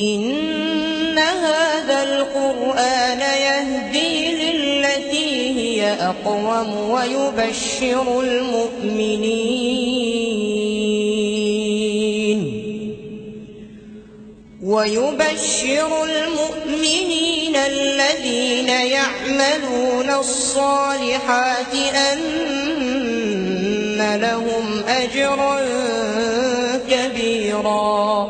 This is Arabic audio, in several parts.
إن هذا القرآن يهدي للتي هي أقوم ويبشر المؤمنين الذين يعملون الصالحات أن لهم أجرا كبيرا،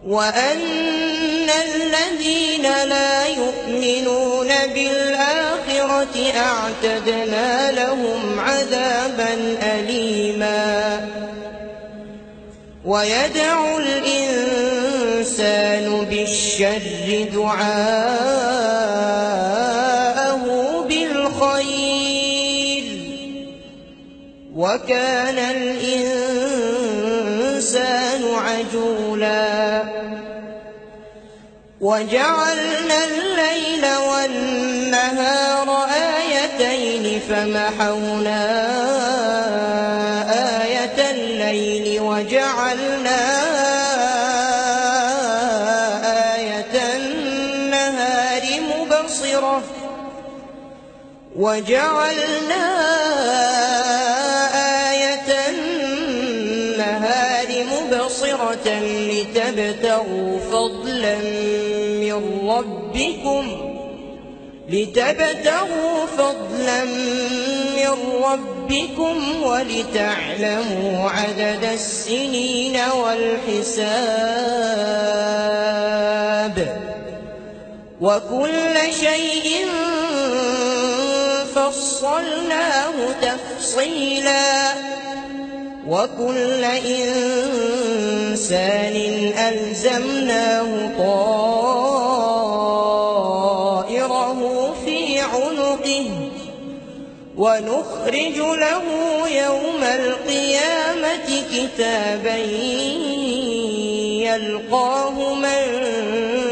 وأن الذين لا يؤمنون بالآخرة أعتدنا لهم عذابا أليما. ويدعو الإنسان بالشر دعاءه بالخير، وكان الإنسان عجولا. وجعلنا الليل والنهار آيتين فمحونا آية الليل وجعلنا آية النهار مبصرة لتبتغوا فضلا من ربكم ولتعلموا عدد السنين والحساب، وكل شيء فصلناه تفصيلا، وكل إنسان ألزمناه طائره في عنقه، ونخرج له يوم القيامة كتابا يلقاه منشورا.